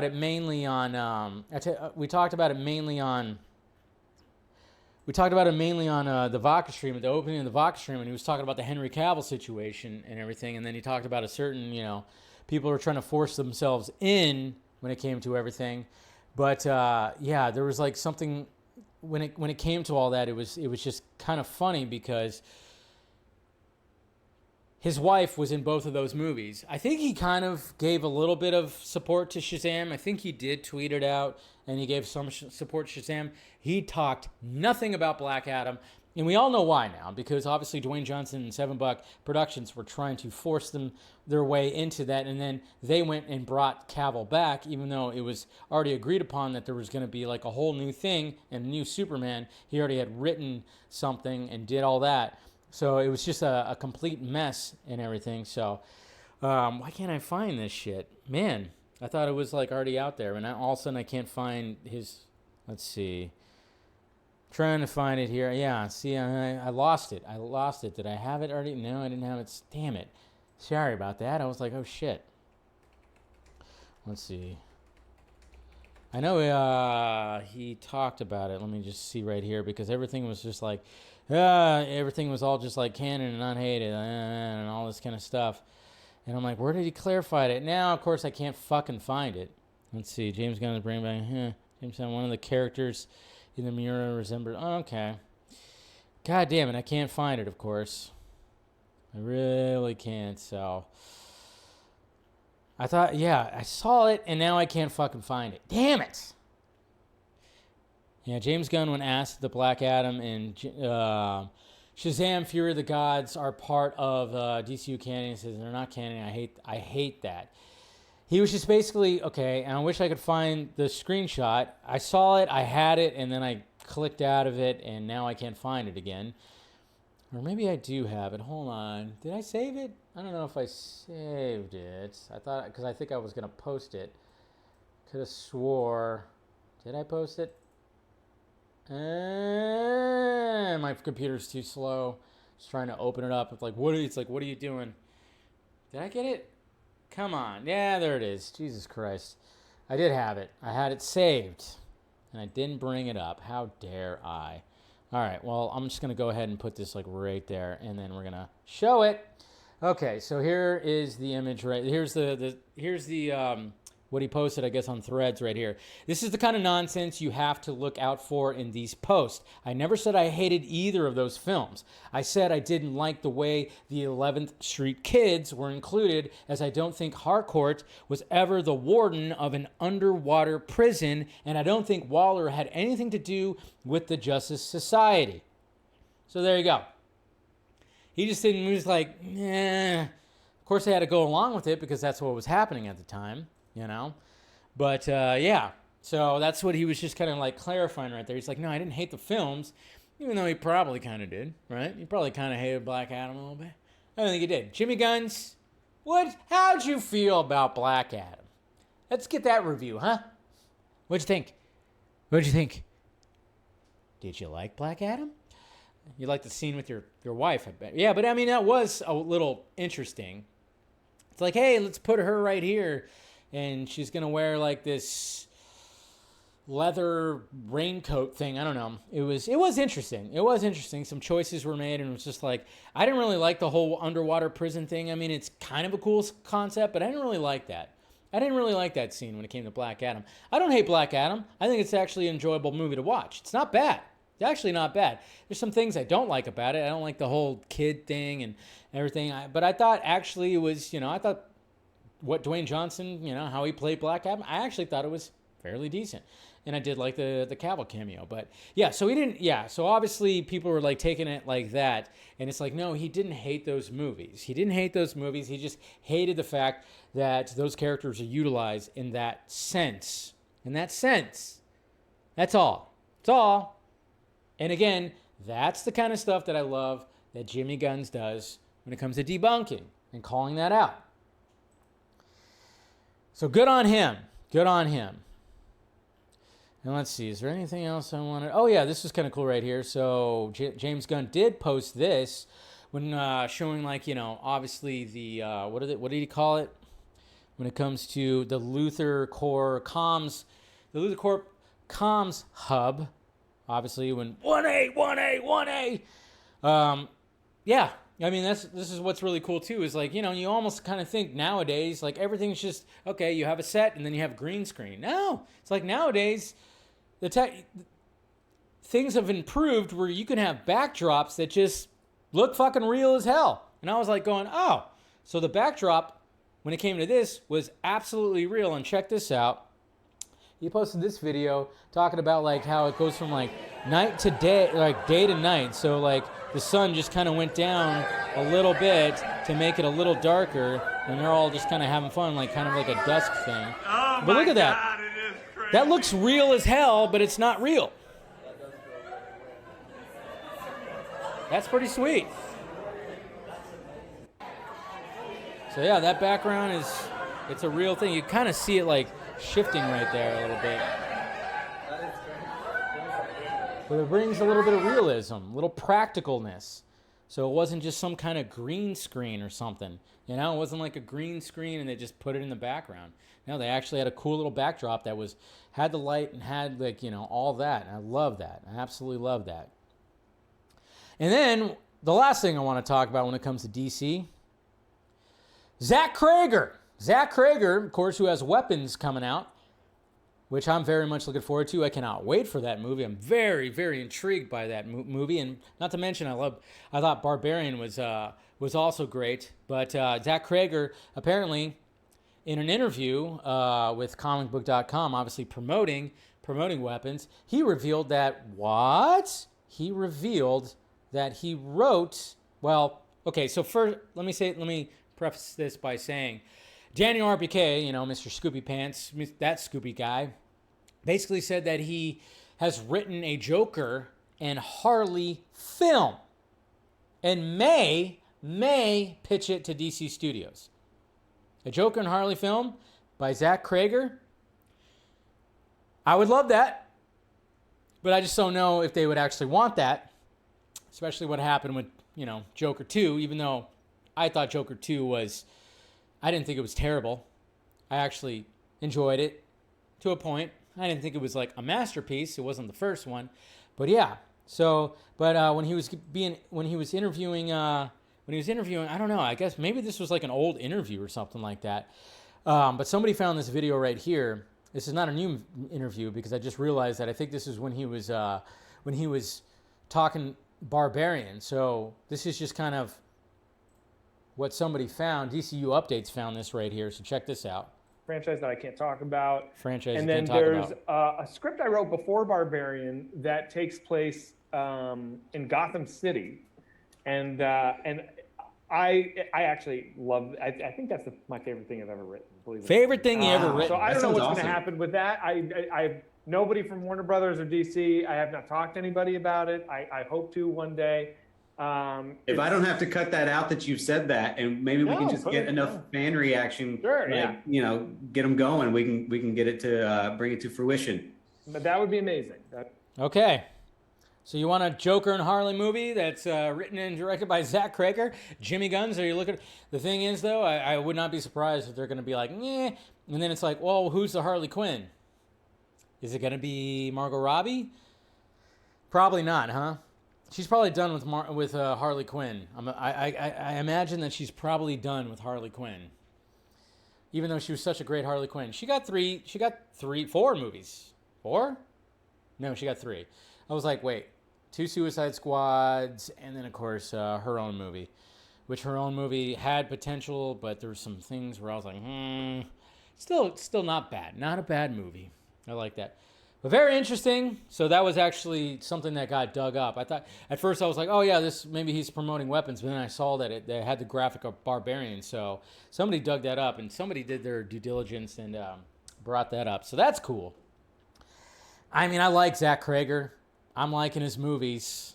it mainly on the Vodka stream, at the opening of the Vodka stream, and he was talking about the Henry Cavill situation and everything. And then he talked about a certain, you know, people are trying to force themselves in when it came to everything. But yeah, there was like something when it came to all that. It was just kind of funny because his wife was in both of those movies. I think he kind of gave a little bit of support to Shazam. I think he did tweet it out, and he gave some support to Shazam. He talked nothing about Black Adam. And we all know why now, because obviously Dwayne Johnson and Seven Buck Productions were trying to force their way into that, and then they went and brought Cavill back, even though it was already agreed upon that there was going to be like a whole new thing and a new Superman. He already had written something and did all that. So it was just a complete mess and everything. So why can't I find this shit? Man, I thought it was like already out there, and now all of a sudden I can't find his, let's see. Trying to find it here. Yeah, see, I lost it. Did I have it already? No, I didn't have it. Damn it. Sorry about that. I was like, oh, shit. Let's see. I know he talked about it. Let me just see right here, because everything was just like, everything was all just like canon and unhated and all this kind of stuff. And I'm like, where did he clarify it? Now, of course, I can't fucking find it. Let's see. James Gunn is bringing back, James Gunn, one of the characters in the mirror resembled. Oh, okay. God damn it, I can't find it, of course. I really can't, so. I thought, yeah, I saw it, and now I can't fucking find it. Damn it! Yeah, James Gunn, when asked if the Black Adam and Shazam! Fury of the Gods are part of DCU canon, he says they're not canon. I hate that. He was just basically, okay, and I wish I could find the screenshot. I saw it, I had it, and then I clicked out of it, and now I can't find it again. Or maybe I do have it. Hold on. Did I save it? I don't know if I saved it. I thought, because I think I was going to post it. Could have swore. Did I post it? My computer's too slow. Just trying to open it up. It's like, what are you doing? Did I get it? Come on. Yeah, there it is. Jesus Christ. I did have it. I had it saved. And I didn't bring it up. How dare I? All right. Well, I'm just going to go ahead and put this like right there. And then we're going to show it. Okay. So here is the image right. Here's the what he posted, I guess, on Threads right here. This is the kind of nonsense you have to look out for in these posts. I never said I hated either of those films. I said I didn't like the way the 11th Street Kids were included, as I don't think Harcourt was ever the warden of an underwater prison, and I don't think Waller had anything to do with the Justice Society. So there you go. He just didn't, he was like, eh. Of course, they had to go along with it because that's what was happening at the time. You know, but yeah, so that's what he was just kind of like clarifying right there. He's like, no, I didn't hate the films, even though he probably kind of did, right? He probably kind of hated Black Adam a little bit. I don't think he did. Jimmy Gunn's, how'd you feel about Black Adam? Let's get that review, huh? What'd you think? Did you like Black Adam? You liked the scene with your wife, I bet. Yeah, but I mean, that was a little interesting. It's like, hey, let's put her right here. And she's going to wear like this leather raincoat thing. I don't know. It was interesting. It was interesting. Some choices were made, and it was just like, I didn't really like the whole underwater prison thing. I mean, it's kind of a cool concept, but I didn't really like that. I didn't really like that scene when it came to Black Adam. I don't hate Black Adam. I think it's actually an enjoyable movie to watch. It's not bad. It's actually not bad. There's some things I don't like about it. I don't like the whole kid thing and everything. But I thought actually it was, I thought what Dwayne Johnson, how he played Black Adam, I actually thought it was fairly decent. And I did like the Cavill cameo. But yeah, so obviously people were like taking it like that. And it's like, no, he didn't hate those movies. He didn't hate those movies. He just hated the fact that those characters are utilized in that sense. That's all. It's all. And again, that's the kind of stuff that I love that Jimmy Gunn does when it comes to debunking and calling that out. So good on him. And let's see, is there anything else I wanted? Oh yeah, this was kind of cool right here. So James Gunn did post this when showing like, obviously the, what did he call it? When it comes to the Luthor Corp comms hub, obviously when 1A. Yeah. I mean, this is what's really cool, too, is like, you almost kind of think nowadays, like, everything's just, okay, you have a set and then you have green screen. No, it's like nowadays, things have improved where you can have backdrops that just look fucking real as hell. And I was like going, oh, so the backdrop, when it came to this, was absolutely real. And check this out. He posted this video talking about like how it goes from like night to day, like day to night. So like the sun just kind of went down a little bit to make it a little darker, and they're all just kind of having fun, like kind of like a dusk thing. Oh, but look at that. God, it is crazy. That looks real as hell, but it's not real. That's pretty sweet. So yeah, that background it's a real thing. You kind of see it like shifting right there a little bit. But it brings a little bit of realism, a little practicalness. So it wasn't just some kind of green screen or something. You know, it wasn't like a green screen and they just put it in the background. No, they actually had a cool little backdrop that had the light and had like, you know, all that. And I love that. I absolutely love that. And then the last thing I want to talk about when it comes to DC, Zach Cregger. Zach Cregger, of course, who has Weapons coming out, which I'm very much looking forward to. I cannot wait for that movie. I'm very, very intrigued by that movie. And not to mention, I thought Barbarian was also great. But Zach Cregger, apparently, in an interview with comicbook.com, obviously promoting Weapons, he revealed that He revealed that he wrote, well, okay, so first, let me preface this by saying, Daniel RPK, you know, Mr. Scoopy Pants, that Scoopy guy, basically said that he has written a Joker and Harley film and may pitch it to DC Studios. A Joker and Harley film by Zach Cregger. I would love that, but I just don't know if they would actually want that, especially what happened with, you know, Joker 2, even though I thought Joker 2 I didn't think it was terrible. I actually enjoyed it to a point. I didn't think it was like a masterpiece. It wasn't the first one. But yeah. So, but when he was interviewing, I don't know, I guess maybe this was like an old interview or something like that. But somebody found this video right here. This is not a new interview because I just realized that I think this is when he was talking Barbarian. So this is just kind of what somebody found. DCU Updates found this right here, so check this out. Franchise that I can't talk about. And then there's a script I wrote before Barbarian that takes place in Gotham City, and I actually love. I think that's my favorite thing I've ever written. Favorite thing you ever written. So I don't know what's going to happen with that. I nobody from Warner Brothers or DC. I have not talked to anybody about it. I hope to one day. If I don't have to cut that out that you've said that, and maybe we can just get enough fan reaction, you know, get them going, we can get it to bring it to fruition. But that would be amazing. Okay, so you want a Joker and Harley movie that's written and directed by Zach Cregger, Jimmy Guns? Are you looking? The thing is, though, I would not be surprised if they're going to be like, "Meh," and then it's like, well, who's the Harley Quinn? Is it going to be Margot Robbie? Probably not, huh? She's probably done with Harley Quinn. I imagine that she's probably done with Harley Quinn. Even though she was such a great Harley Quinn. She got 4 movies. 4? No, she got 3. I was like, wait, 2 Suicide Squads, and then, of course, her own movie. Which her own movie had potential, but there were some things where I was like, still not bad. Not a bad movie. I like that. But very interesting. So that was actually something that got dug up. I thought at first I was like, oh yeah, maybe he's promoting Weapons, but then I saw that they had the graphic of Barbarian. So somebody dug that up and somebody did their due diligence and brought that up. So that's cool. I mean, I like Zach Cregger. I'm liking his movies,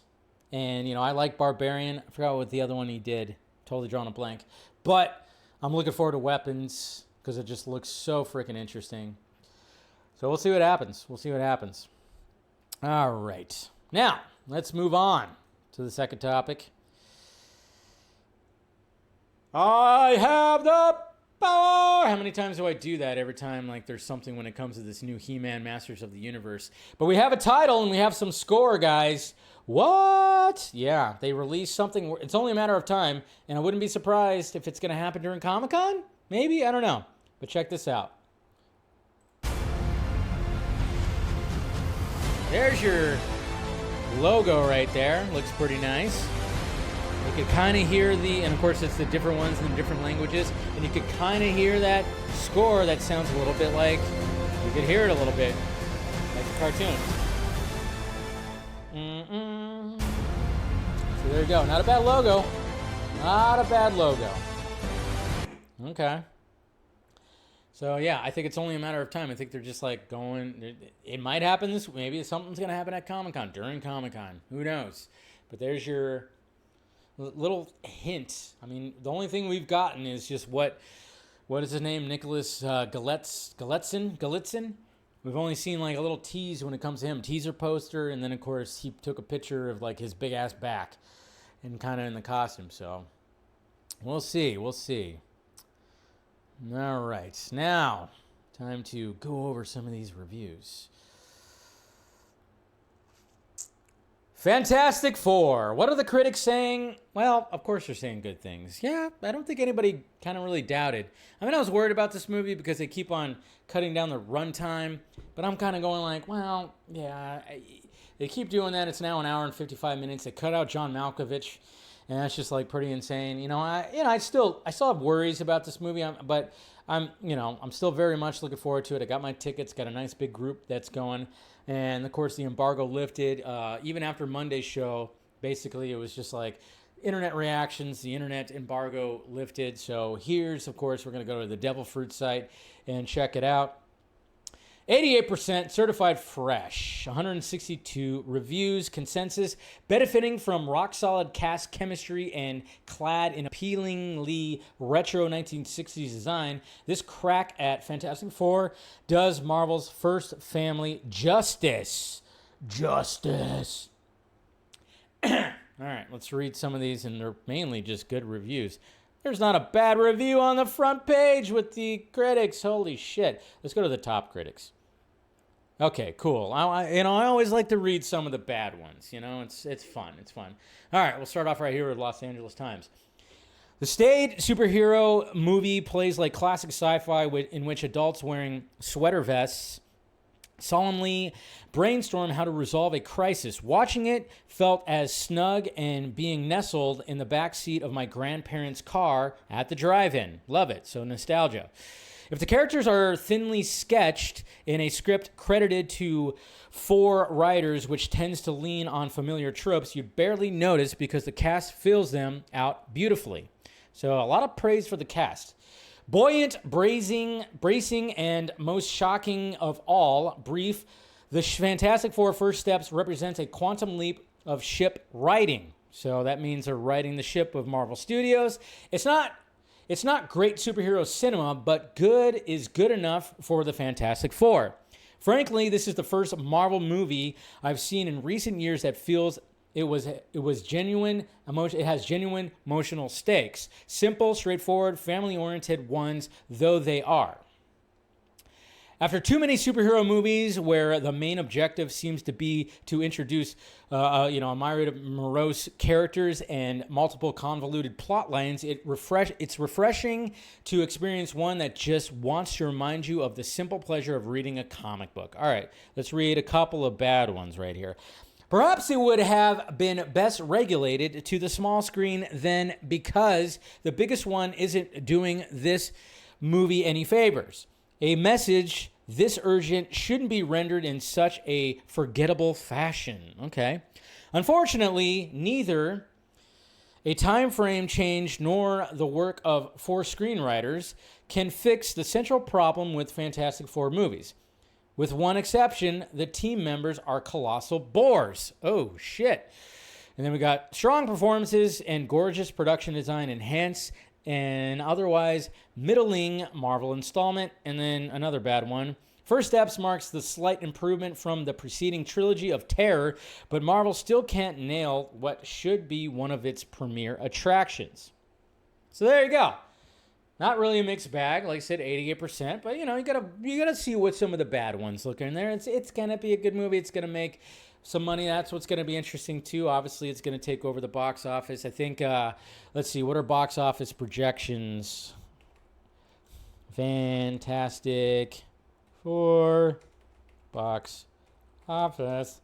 and you know, I like Barbarian. I forgot what the other one he did. Totally drawn a blank. But I'm looking forward to Weapons because it just looks so freaking interesting. So we'll see what happens. All right. Now, let's move on to the second topic. I have the power. How many times do I do that every time like there's something when it comes to this new He-Man Masters of the Universe? But we have a title and we have some score, guys. What? Yeah, they released something. It's only a matter of time, and I wouldn't be surprised if it's going to happen during Comic-Con. Maybe, I don't know. But check this out. There's your logo right there. Looks pretty nice. You could kind of hear and of course it's the different ones in different languages, and you could kind of hear that score that sounds a little bit like You could hear it a little bit, like the cartoon. So there you go. Not a bad logo. Not a bad logo. Okay. So yeah, I think it's only a matter of time. I think they're just like going. It might happen this. Maybe something's gonna happen at Comic-Con, during Comic-Con. Who knows? But there's your little hint. I mean, the only thing we've gotten is just what is his name? Nicholas Galitzin. We've only seen like a little tease when it comes to him, teaser poster, and then of course he took a picture of like his big ass back, and kind of in the costume. So we'll see. We'll see. All right, now time to go over some of these reviews. Fantastic Four. What are the critics saying? Well, of course they're saying good things. Yeah, I don't think anybody kind of really doubted. I mean, I was worried about this movie because they keep on cutting down the runtime, but I'm kind of going like, well, yeah, they keep doing that. It's now an hour and 55 minutes. They cut out John Malkovich, and that's just like pretty insane. I still have worries about this movie, but I'm still very much looking forward to it. I got my tickets, got a nice big group that's going, and of course the embargo lifted. Even after Monday's show, basically it was just like internet reactions. The internet embargo lifted. So here's, of course, we're going to go to the Devil Fruit site and check it out. 88% certified fresh, 162 reviews, consensus, benefiting from rock-solid cast chemistry and clad in appealingly retro 1960s design. This crack at Fantastic Four does Marvel's first family justice. Justice. All right, let's read some of these, and they're mainly just good reviews. There's not a bad review on the front page with the critics. Holy shit. Let's go to the top critics. Okay, cool. I always like to read some of the bad ones. It's fun. It's fun. All right, we'll start off right here with Los Angeles Times. The staid superhero movie plays like classic sci-fi in which adults wearing sweater vests solemnly brainstorm how to resolve a crisis. Watching it felt as snug and being nestled in the back seat of my grandparents' car at the drive-in. Love it. So nostalgia. If the characters are thinly sketched in a script credited to 4 writers, which tends to lean on familiar tropes, you'd barely notice because the cast fills them out beautifully. So a lot of praise for the cast. Buoyant, bracing, and most shocking of all, brief, the Fantastic Four First Steps represents a quantum leap of ship writing. So that means they're writing the ship of Marvel Studios. It's not great superhero cinema, but good is good enough for the Fantastic Four. Frankly, this is the first Marvel movie I've seen in recent years that feels it was genuine emotion. It has genuine emotional stakes. Simple, straightforward, family-oriented ones, though they are. After too many superhero movies where the main objective seems to be to introduce, a myriad of morose characters and multiple convoluted plot lines, it's refreshing to experience one that just wants to remind you of the simple pleasure of reading a comic book. All right, let's read a couple of bad ones right here. Perhaps it would have been best regulated to the small screen then, because the biggest one isn't doing this movie any favors. A message this urgent shouldn't be rendered in such a forgettable fashion. Okay. Unfortunately, neither a time frame change nor the work of 4 screenwriters can fix the central problem with Fantastic Four movies. With one exception, the team members are colossal bores. Oh, shit. And then we got strong performances and gorgeous production design enhance an otherwise middling Marvel installment. And then another bad one. First Steps marks the slight improvement from the preceding trilogy of terror, but Marvel still can't nail what should be one of its premier attractions. So there you go. Not really a mixed bag, like I said, 88%. But you gotta see what some of the bad ones look in there. It's gonna be a good movie. It's gonna make some money. That's what's gonna be interesting too. Obviously, it's gonna take over the box office. I think. Let's see, what are box office projections? Fantastic Four box office.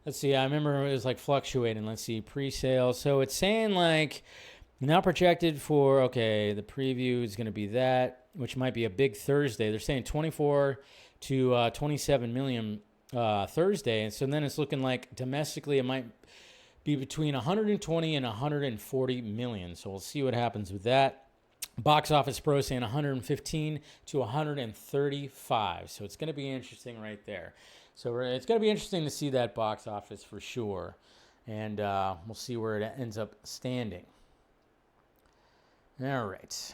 Let's see. I remember it was like fluctuating. Let's see, pre-sales. So it's saying like. Now projected for, the preview is going to be that, which might be a big Thursday. They're saying 24 to 27 million Thursday. And so then it's looking like domestically it might be between 120 and 140 million. So we'll see what happens with that. Box Office Pro saying 115 to 135. So it's going to be interesting right there. So it's going to be interesting to see that box office for sure. And we'll see where it ends up standing. All right.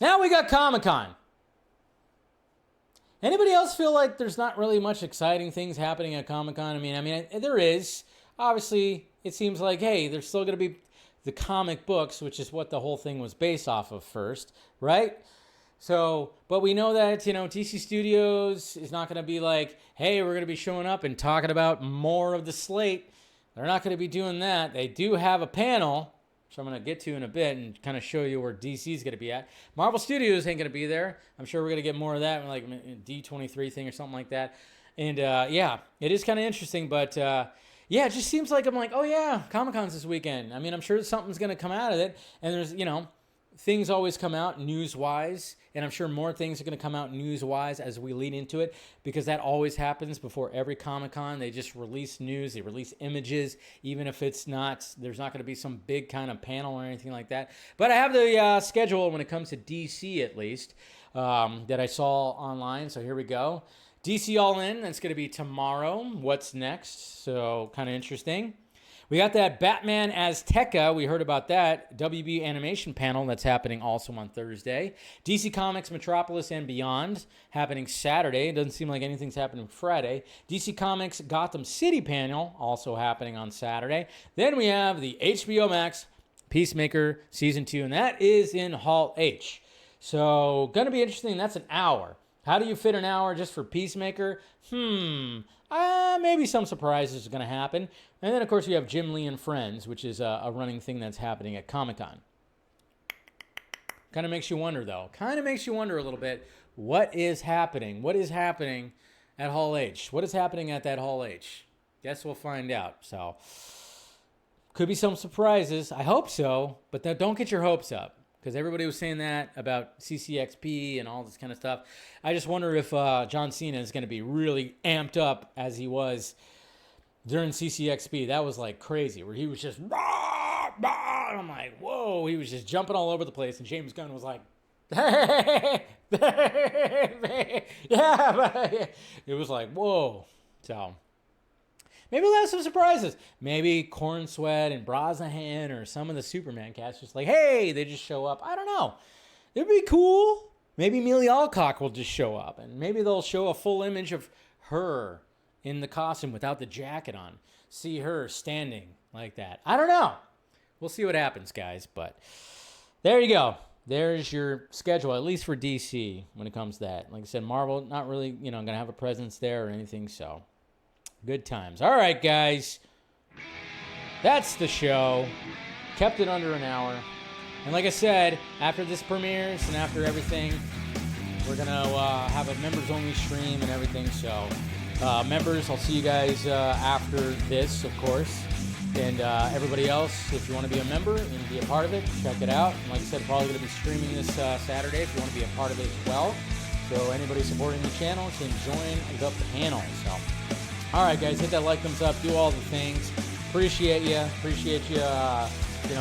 Now we got Comic-Con. Anybody else feel like there's not really much exciting things happening at Comic-Con? I mean, there is. Obviously, it seems like, hey, there's still going to be the comic books, which is what the whole thing was based off of first, right? So, but we know that, DC Studios is not going to be like, hey, we're going to be showing up and talking about more of the slate. They're not going to be doing that. They do have a panel, which I'm going to get to in a bit and kind of show you where DC is going to be at. Marvel Studios ain't going to be there. I'm sure we're going to get more of that, like a D23 thing or something like that. And, yeah, it is kind of interesting, but... yeah, it just seems like I'm like, oh yeah, Comic-Con's this weekend. I mean, I'm sure something's going to come out of it. And there's, things always come out news-wise. And I'm sure more things are going to come out news-wise as we lead into it. Because that always happens before every Comic-Con. They just release news. They release images. Even if there's not going to be some big kind of panel or anything like that. But I have the schedule when it comes to DC at least that I saw online. So here we go. DC All In, that's going to be tomorrow. What's next? So, kind of interesting. We got that Batman Azteca. We heard about that. WB animation panel that's happening also on Thursday. DC Comics Metropolis and Beyond happening Saturday. It doesn't seem like anything's happening Friday. DC Comics Gotham City panel also happening on Saturday. Then we have the HBO Max Peacemaker Season 2, and that is in Hall H. So, going to be interesting. That's an hour. How do you fit an hour just for Peacemaker? Maybe some surprises are going to happen. And then, of course, you have Jim Lee and Friends, which is a running thing that's happening at Comic-Con. Kind of makes you wonder, though. Kind of makes you wonder a little bit, what is happening? What is happening at Hall H? What is happening at that Hall H? Guess we'll find out. So, could be some surprises. I hope so, but don't get your hopes up. Because everybody was saying that about CCXP and all this kind of stuff. I just wonder if John Cena is going to be really amped up as he was during CCXP. That was like crazy, where he was just, rah, rah, and I'm like, whoa. He was just jumping all over the place. And James Gunn was like, yeah. It was like, whoa. So... maybe we'll have some surprises. Maybe Corenswet and Brosnahan or some of the Superman cast just like, hey, they just show up. I don't know. It'd be cool. Maybe Amelia Alcock will just show up. And maybe they'll show a full image of her in the costume without the jacket on. See her standing like that. I don't know. We'll see what happens, guys. But there you go. There's your schedule, at least for DC when it comes to that. Like I said, Marvel, not really, going to have a presence there or anything, so... good times. All right, guys. That's the show. Kept it under an hour. And like I said, after this premieres and after everything, we're going to have a members-only stream and everything. So, members, I'll see you guys after this, of course. And everybody else, if you want to be a member and be a part of it, check it out. And like I said, probably going to be streaming this Saturday if you want to be a part of it as well. So anybody supporting the channel can join the panel. So... all right, guys, hit that like, thumbs up, do all the things. Appreciate you.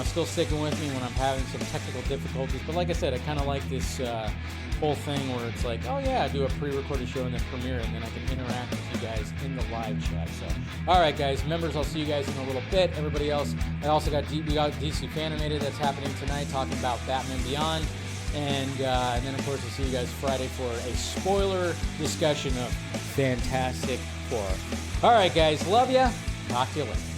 Still sticking with me when I'm having some technical difficulties. But like I said, I kind of like this whole thing where it's like, oh yeah, I do a pre-recorded show and then premiere, and then I can interact with you guys in the live chat. So, all right, guys, members, I'll see you guys in a little bit. Everybody else, we got DC Fanimated that's happening tonight, talking about Batman Beyond. And then, of course, I'll see you guys Friday for a spoiler discussion of Fantastic Four. All right, guys. Love ya. Talk to you later.